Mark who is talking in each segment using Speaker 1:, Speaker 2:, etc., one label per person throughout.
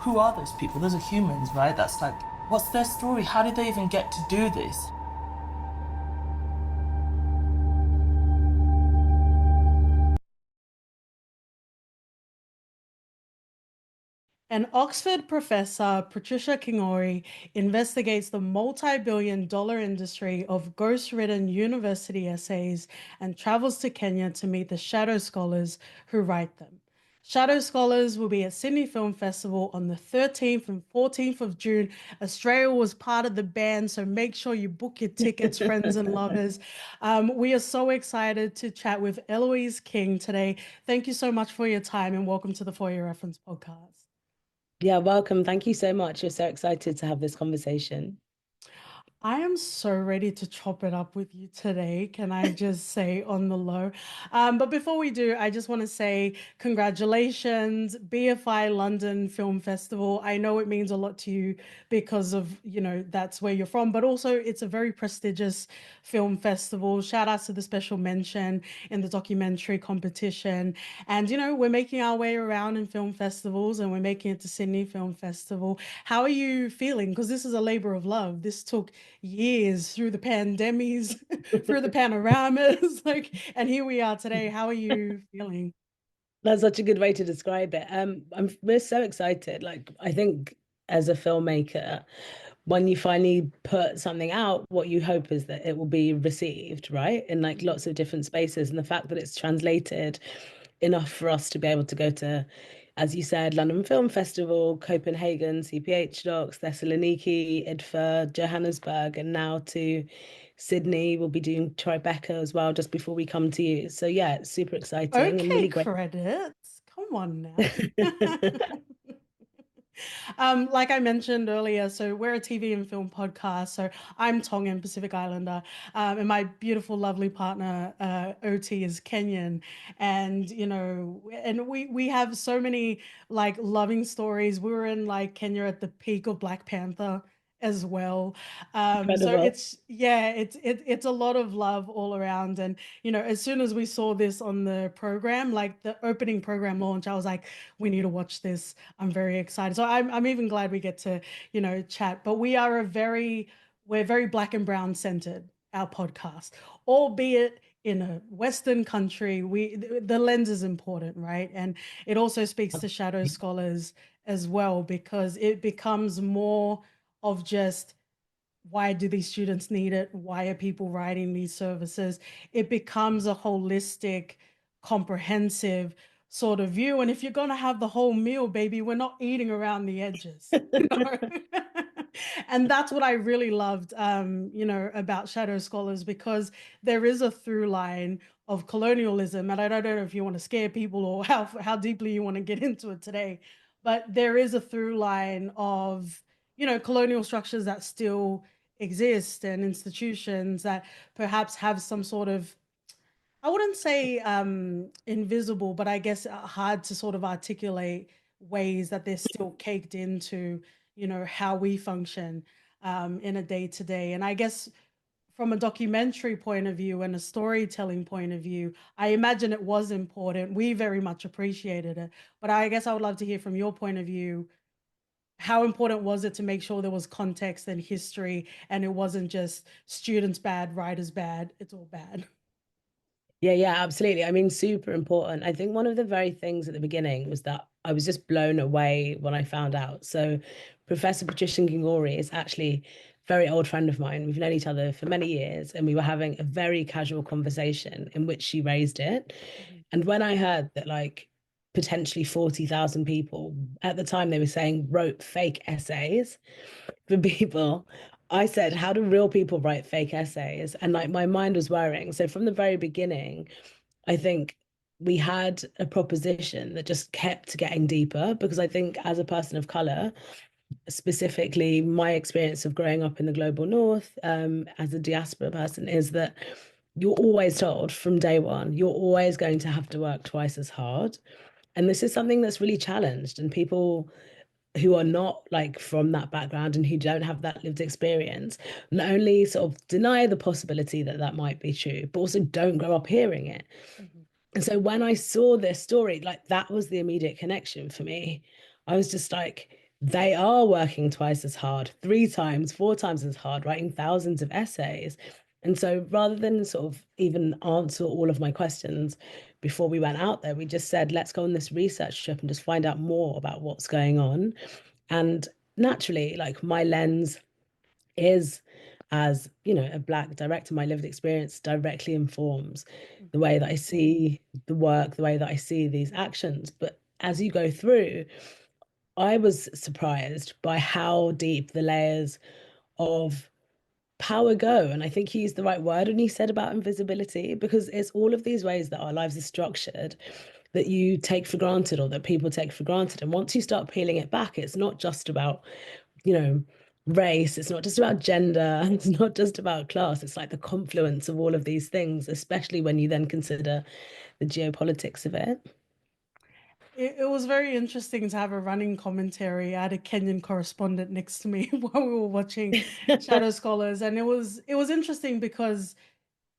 Speaker 1: who are those people? Those are humans, right? That's like, what's their story? How did they even get to do this?
Speaker 2: And Oxford professor Patricia Kingori investigates the multi-billion-dollar industry of ghost-written university essays and travels to Kenya to meet the shadow scholars who write them. Shadow Scholars will be at Sydney Film Festival on the 13th and 14th of June. Australia was part of the band, so make sure you book your tickets, friends and lovers. We are so excited to chat with Eloïse King today. Thank you so much for your time and welcome to the For Your Reference podcast.
Speaker 3: Yeah, welcome. Thank you so much. We're so excited to have this conversation.
Speaker 2: I am so ready to chop it up with you today. Can I just say on the low? But before we do, I just want to say congratulations, BFI London Film Festival. I know it means a lot to you because of, that's where you're from, but also it's a very prestigious film festival. Shout out to the special mention in the documentary competition. And, we're making our way around in film festivals and we're making it to Sydney Film Festival. How are you feeling? Because this is a labor of love. This took years through the pandemics, through the panoramas, and here we are today. How are you feeling?
Speaker 3: That's such a good way to describe it. We're so excited. Like, I think as a filmmaker, when you finally put something out, what you hope is that it will be received, right? In like lots of different spaces. And the fact that it's translated enough for us to be able to go to, as you said, London Film Festival, Copenhagen, CPH Docs, Thessaloniki, IDFA, Johannesburg, and now to Sydney. We'll be doing Tribeca as well just before we come to you. So yeah, it's super exciting and
Speaker 2: Okay,
Speaker 3: really great.
Speaker 2: credits. Come on now. Like I mentioned earlier, so we're a TV and film podcast. So I'm Tongan, Pacific Islander, and my beautiful, lovely partner, OT, is Kenyan. And and we have so many like loving stories. We were in like Kenya at the peak of Black Panther as well. So
Speaker 3: Incredible.
Speaker 2: it's a lot of love all around. And as soon as we saw this on the program, like the opening program launch, I was like, we need to watch this. I'm very excited. So I'm even glad we get to, chat. But we're very black and brown centered, our podcast, albeit in a Western country, the lens is important, right? And it also speaks to shadow scholars as well, because it becomes more of just why do these students need it? Why are people writing these services? It becomes a holistic, comprehensive sort of view. And if you're going to have the whole meal, baby, we're not eating around the edges. And that's what I really loved, about Shadow Scholars, because there is a through line of colonialism. And I don't know if you want to scare people or how deeply you want to get into it today, but there is a through line of, colonial structures that still exist and institutions that perhaps have some sort of, I wouldn't say invisible, but I guess hard to sort of articulate ways that they're still caked into, how we function in a day to day. And I guess from a documentary point of view and a storytelling point of view, I imagine it was important. We very much appreciated it. But I guess I would love to hear from your point of view, how important was it to make sure there was context and history and it wasn't just students bad, writers bad, it's all bad.
Speaker 3: Yeah, absolutely. I mean, super important. I think one of the very things at the beginning was that I was just blown away when I found out. So, Professor Patricia Ngingori is actually a very old friend of mine. We've known each other for many years, and we were having a very casual conversation in which she raised it.
Speaker 2: Mhm.
Speaker 3: And when I heard that, like, potentially 40,000 people at the time they were saying wrote fake essays for people. I said, how do real people write fake essays? And like my mind was whirring. So from the very beginning, I think we had a proposition that just kept getting deeper because I think as a person of color, specifically my experience of growing up in the global north, as a diaspora person, is that you're always told from day one, you're always going to have to work twice as hard. And this is something that's really challenged, and people who are not like from that background and who don't have that lived experience not only sort of deny the possibility that that might be true, but also don't grow up hearing it.
Speaker 2: Mhm.
Speaker 3: And so when I saw this story, like that was the immediate connection for me. I was just like, they are working twice as hard, three times, four times as hard, writing thousands of essays. And so rather than sort of even answer all of my questions before we went out there, we just said, let's go on this research trip and just find out more about what's going on. And naturally, like my lens is as, you know, a Black director, my lived experience directly informs the way that I see the work, the way that I see these actions. But as you go through, I was surprised by how deep the layers of power go. And I think he used the right word when he said about invisibility, because it's all of these ways that our lives are structured that you take for granted or that people take for granted. And once you start peeling it back, it's not just about, you know, race, it's not just about gender, it's not just about class. It's like the confluence of all of these things, especially when you then consider the geopolitics of it.
Speaker 2: It was very interesting to have a running commentary. I had a Kenyan correspondent next to me while we were watching Shadow Scholars, and it was interesting because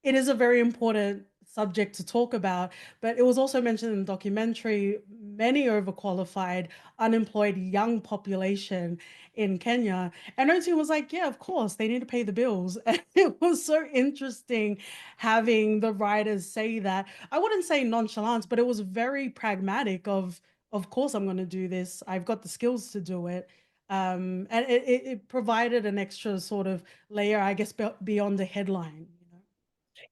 Speaker 2: it is a very important subject to talk about, but it was also mentioned in the documentary, many overqualified, unemployed young population in Kenya. And OT was like, yeah, of course, they need to pay the bills. And it was so interesting having the writers say that. I wouldn't say nonchalance, but it was very pragmatic of course I'm going to do this. I've got the skills to do it. And it provided an extra sort of layer, I guess, beyond the headline.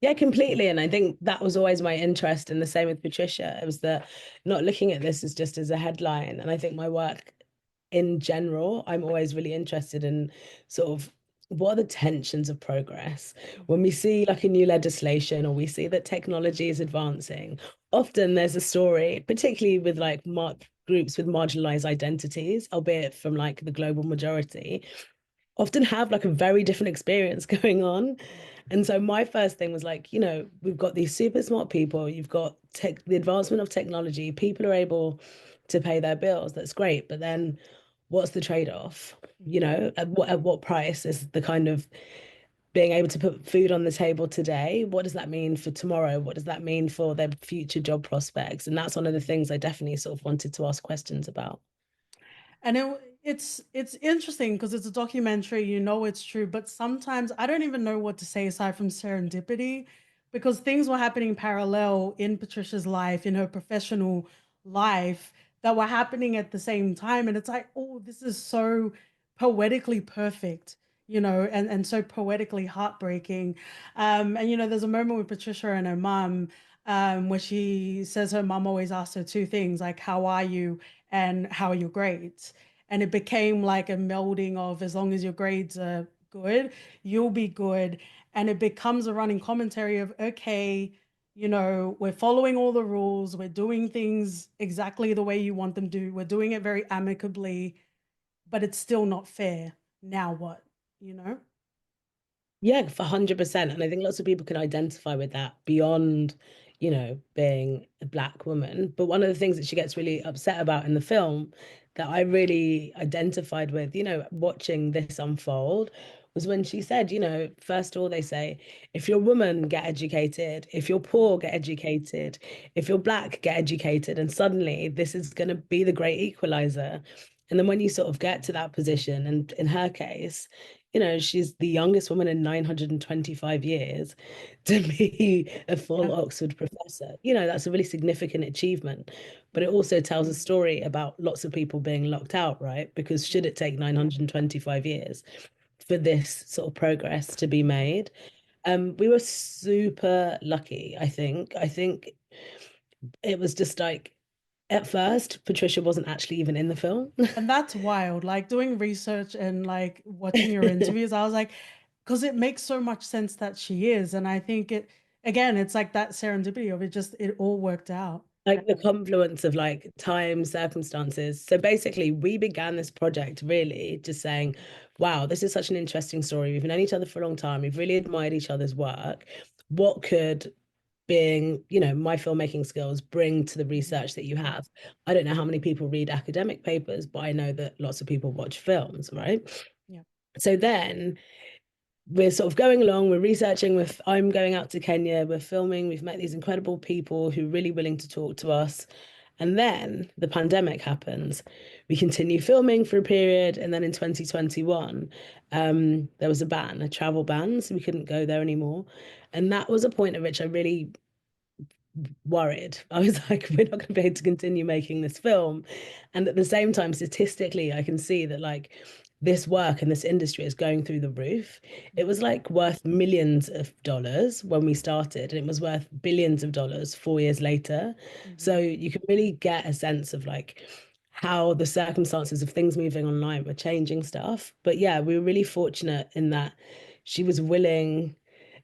Speaker 3: Yeah, completely. And I think that was always my interest. And the same with Patricia. It was that not looking at this as just as a headline. And I think my work in general, I'm always really interested in sort of what are the tensions of progress. When we see like a new legislation or we see that technology is advancing, often there's a story, particularly with like groups with marginalized identities, albeit from like the global majority, often have like a very different experience going on. And so my first thing was like, you know, we've got these super smart people, you've got the advancement of technology, people are able to pay their bills. That's great. But then what's the trade-off? You know, at what price is the kind of being able to put food on the table today? What does that mean for tomorrow? What does that mean for their future job prospects? And that's one of the things I definitely sort of wanted to ask questions about.
Speaker 2: And it's interesting because it's a documentary, you know it's true, but sometimes I don't even know what to say aside from serendipity because things were happening parallel in Patricia's life, in her professional life that were happening at the same time. And it's like, oh, this is so poetically perfect, and so poetically heartbreaking. And there's a moment with Patricia and her mom, where she says her mom always asks her two things, like, how are you? And how are your grades? And it became like a melding of as long as your grades are good, you'll be good. And it becomes a running commentary of, okay, we're following all the rules, we're doing things exactly the way you want them to, we're doing it very amicably, but it's still not fair. Now what? You know?
Speaker 3: Yeah, for 100%. And I think lots of people can identify with that beyond, you know, being a Black woman. But one of the things that she gets really upset about in the film that I really identified with, you know, watching this unfold was when she said, you know, first of all, they say, if you're a woman, get educated. If you're poor, get educated. If you're Black, get educated. And suddenly this is going to be the great equalizer. And then when you sort of get to that position, and in her case, you know, she's the youngest woman in 925 years to be a full
Speaker 2: Yeah.
Speaker 3: Oxford professor. You know, that's a really significant achievement. But it also tells a story about lots of people being locked out, right? Because should it take 925 years for this sort of progress to be made? We were super lucky, I think. I think it was just like at first, Patricia wasn't actually even in the film.
Speaker 2: And that's wild. Like doing research and like watching your interviews, I was like, because it makes so much sense that she is. And I think again, it's like that serendipity of it all worked out.
Speaker 3: Like the confluence of like time, circumstances. So basically, we began this project really just saying, wow, this is such an interesting story. We've known each other for a long time. We've really admired each other's work. What could being, you know, my filmmaking skills bring to the research that you have? I don't know how many people read academic papers, but I know that lots of people watch films, right?
Speaker 2: Yeah.
Speaker 3: So then we're sort of going along, we're researching with, I'm going out to Kenya, we're filming, we've met these incredible people who are really willing to talk to us. And then the pandemic happens, we continued filming for a period, and then in 2021, there was a ban, a travel ban, so we couldn't go there anymore. And that was a point at which I really worried. I was like, we're not going to be able to continue making this film. And at the same time, statistically, I can see that like this work and this industry is going through the roof. It was like worth millions of dollars when we started, and it was worth billions of dollars 4 years later. So you can really get a sense of like how the circumstances of things moving online were changing stuff. But yeah, we were really fortunate in that she was willing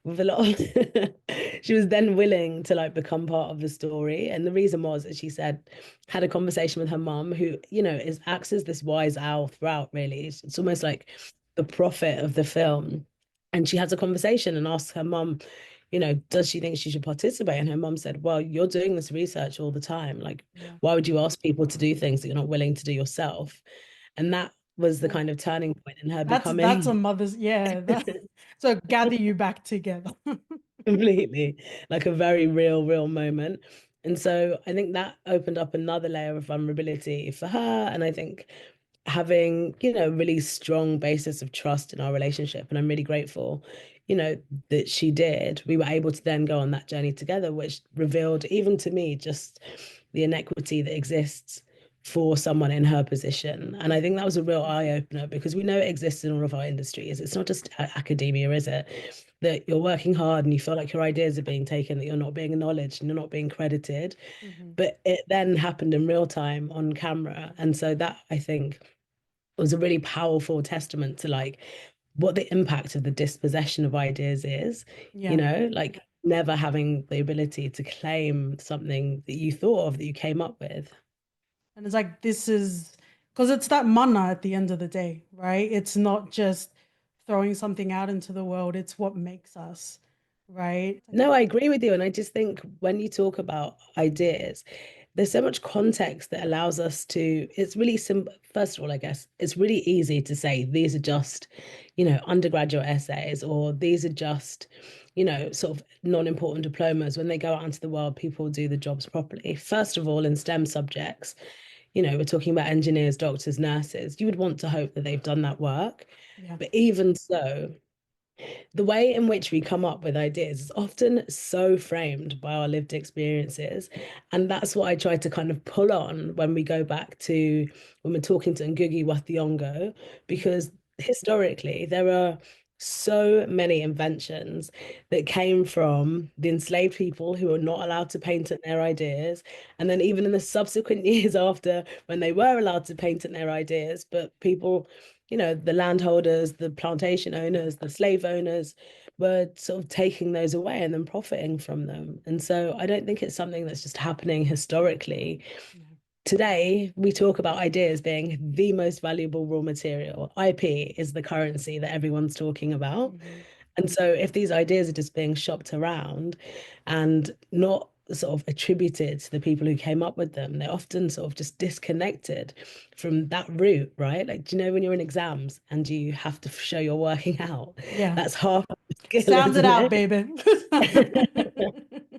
Speaker 3: with a lot of she was then willing to like become part of the story. And the reason was that she said had a conversation with her mum, who, you know, is acts as this wise owl throughout, really. It's almost like the prophet of the film. And she has a conversation and asks her mum, you know, does she think she should participate? And her mum said, well, you're doing this research all the time. Like,
Speaker 2: Yeah.
Speaker 3: why would you ask people to do things that you're not willing to do yourself? And that was the
Speaker 2: Well,
Speaker 3: kind of turning point in her
Speaker 2: that's a
Speaker 3: becoming
Speaker 2: mother's, yeah. So gather you back together.
Speaker 3: completely like a very real moment. And so I think that opened up another layer of vulnerability for her. And I think having, you know, really strong basis of trust in our relationship. And I'm really grateful, you know, that she did. We were able to then go on that journey together, which revealed even to me just the inequity that exists for someone in her position. And I think that was a real eye opener, because we know it exists in all of our industries. It's not just academia, is it? That you're working hard and you feel like your ideas are being taken, that you're not being acknowledged and you're not being credited. But it then happened in real time on camera. And so that, I think, was a really powerful testament to like what the impact of the dispossession of ideas is, you
Speaker 2: Yeah.
Speaker 3: know, like never having the ability to claim something that you thought of, that you came up with.
Speaker 2: And it's like, this is because it's that mana at the end of the day, right? It's not just throwing something out into the world, it's what makes us, right?
Speaker 3: No, I agree with you. And I just think when you talk about ideas, there's so much context that allows us to, it's really simple. First of all, I guess it's really easy to say these are just, you know, undergraduate essays, or these are just, you know, sort of non-important diplomas. When they go out into the world, people do the jobs properly. First of all, in STEM subjects, you know, we're talking about engineers, doctors, nurses. You would want to hope that they've done that work.
Speaker 2: Yeah.
Speaker 3: But even so, the way in which we come up with ideas is often so framed by our lived experiences. And that's what I try to kind of pull on when we go back to when we're talking to Ngugi wa Thiong'o, because historically there are so many inventions that came from the enslaved people who were not allowed to patent their ideas. And then even in the subsequent years after, when they were allowed to patent their ideas, but people, you know, the landholders, the plantation owners, the slave owners were sort of taking those away and then profiting from them. And so I don't think it's something that's just happening historically.
Speaker 2: Yeah.
Speaker 3: Today, we talk about ideas being the most valuable raw material. IP is the currency that everyone's talking about. And so if these ideas are just being shopped around and not sort of attributed to the people who came up with them, they're often sort of just disconnected from that root, right? Like, do you know when you're in exams and you have to show you're working out?
Speaker 2: Yeah.
Speaker 3: That's half of the skill,
Speaker 2: Sound it
Speaker 3: isn't
Speaker 2: out,
Speaker 3: it?
Speaker 2: baby.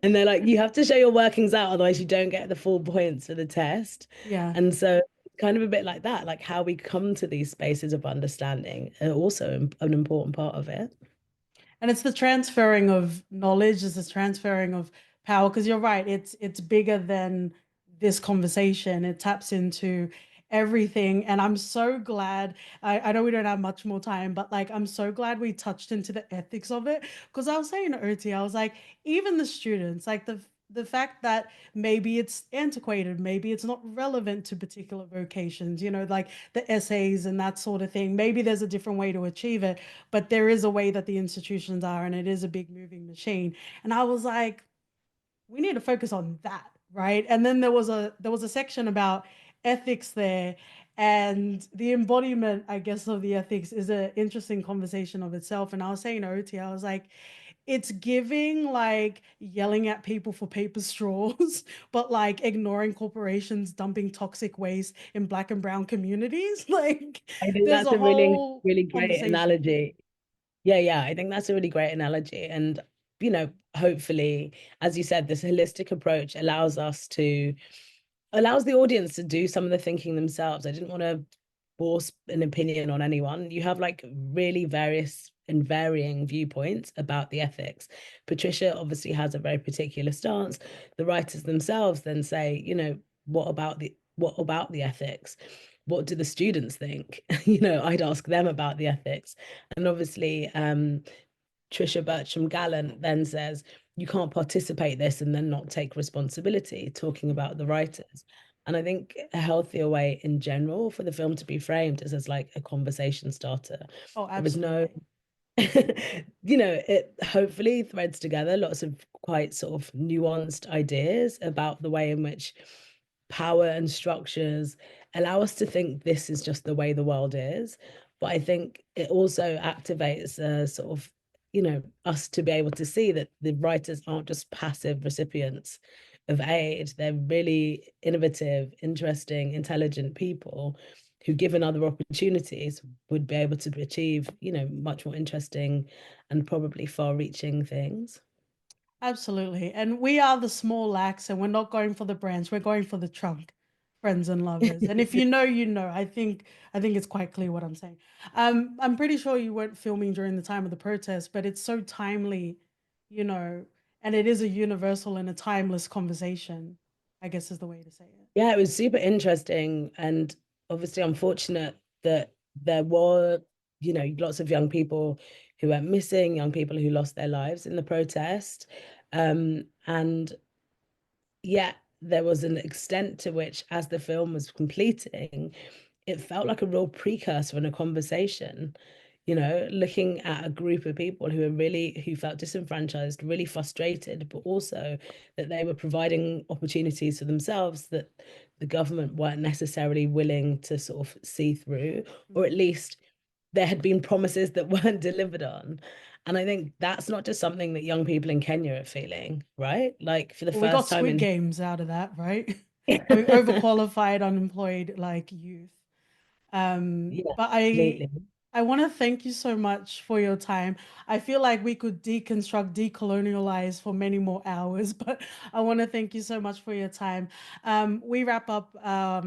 Speaker 3: And they're like, you have to show your workings out, otherwise you don't get the full points for the test.
Speaker 2: Yeah.
Speaker 3: And so kind of a bit like that, like how we come to these spaces of understanding are also an important part of it.
Speaker 2: And it's the transferring of knowledge, it's the transferring of power, because you're right, it's bigger than this conversation. It taps into everything. And I'm so glad, I know we don't have much more time, but like I'm so glad we touched into the ethics of it. Because I was saying to Oti, I was like, even the students, like the fact that maybe it's antiquated, maybe it's not relevant to particular vocations, you know, like the essays and that sort of thing. Maybe there's a different way to achieve it, but there is a way that the institutions are, and it is a big moving machine. And I was like, we need to focus on that, right? And then there was a section about ethics there, and the embodiment, I guess, of the ethics is an interesting conversation of itself. And I was saying to Oti, I was like, it's giving like yelling at people for paper straws, but like ignoring corporations dumping toxic waste in black and brown communities. Like
Speaker 3: I think
Speaker 2: there's
Speaker 3: that's
Speaker 2: a
Speaker 3: a really,
Speaker 2: whole
Speaker 3: really great
Speaker 2: conversation.
Speaker 3: analogy. Yeah, I think that's a really great analogy. And, you know, hopefully, as you said, this holistic approach allows us to allows the audience to do some of the thinking themselves. I didn't want to force an opinion on anyone. You have like really various and varying viewpoints about the ethics. Patricia obviously has a very particular stance. The writers themselves then say, you know, what about the ethics? What do the students think? You know, I'd ask them about the ethics. And obviously, Trisha Bertram Gallant then says, you can't participate this and then not take responsibility, talking about the writers. And I think a healthier way in general for the film to be framed is as like a conversation starter.
Speaker 2: Oh,
Speaker 3: There is no,
Speaker 2: absolutely.
Speaker 3: you know, it hopefully threads together lots of quite sort of nuanced ideas about the way in which power and structures allow us to think this is just the way the world is. But I think it also activates a sort of, you know, us to be able to see that the writers aren't just passive recipients of aid. They're really innovative, interesting, intelligent people who, given other opportunities, would be able to achieve, you know, much more interesting and probably far-reaching things.
Speaker 2: Absolutely. And we are the small axe, and we're not going for the branch, we're going for the trunk, friends and lovers. And if you know, you know. I think it's quite clear what I'm saying. I'm pretty sure you weren't filming during the time of the protest, but it's so timely, you know, and it is a universal and a timeless conversation, I guess is the way to say it.
Speaker 3: Yeah, it was super interesting and obviously unfortunate that there were, you know, lots of young people who went missing, young people who lost their lives in the protest. And yet there was an extent to which, as the film was completing, it felt like a real precursor and a conversation, you know, looking at a group of people who felt disenfranchised, really frustrated, but also that they were providing opportunities for themselves that the government weren't necessarily willing to sort of see through, or at least there had been promises that weren't delivered on. And I think that's not just something that young people in Kenya are feeling, right? Like for the
Speaker 2: Well, we got
Speaker 3: first time
Speaker 2: Squid
Speaker 3: in
Speaker 2: Games out of that, right? Having overqualified, unemployed like youth.
Speaker 3: yeah,
Speaker 2: But I
Speaker 3: absolutely.
Speaker 2: I want to thank you so much for your time. I feel like we could deconstruct, decolonialize for many more hours, but I want to thank you so much for your time. We wrap up our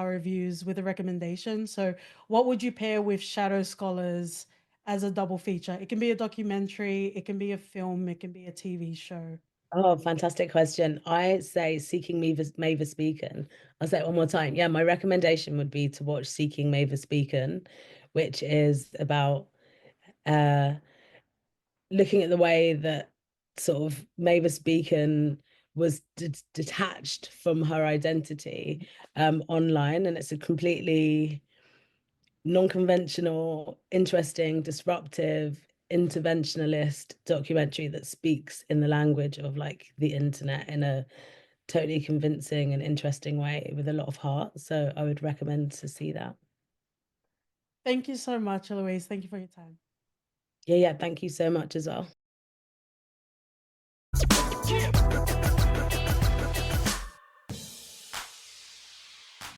Speaker 2: reviews with a recommendation. So, what would you pair with Shadow Scholars as a double feature? It can be a documentary, it can be a film, it can be a TV show.
Speaker 3: Oh, fantastic question. I say Seeking Mavis Beacon. I'll say it one more time. Yeah, my recommendation would be to watch Seeking Mavis Beacon, which is about uh looking at the way that sort of Mavis Beacon was detached from her identity online, and it's a completely non-conventional, interesting, disruptive, interventionalist documentary that speaks in the language of like the internet in a totally convincing and interesting way with a lot of heart. So I would recommend to see that.
Speaker 2: Thank you so much, Eloise. Thank you for your time.
Speaker 3: Yeah, yeah. Thank you so much as well.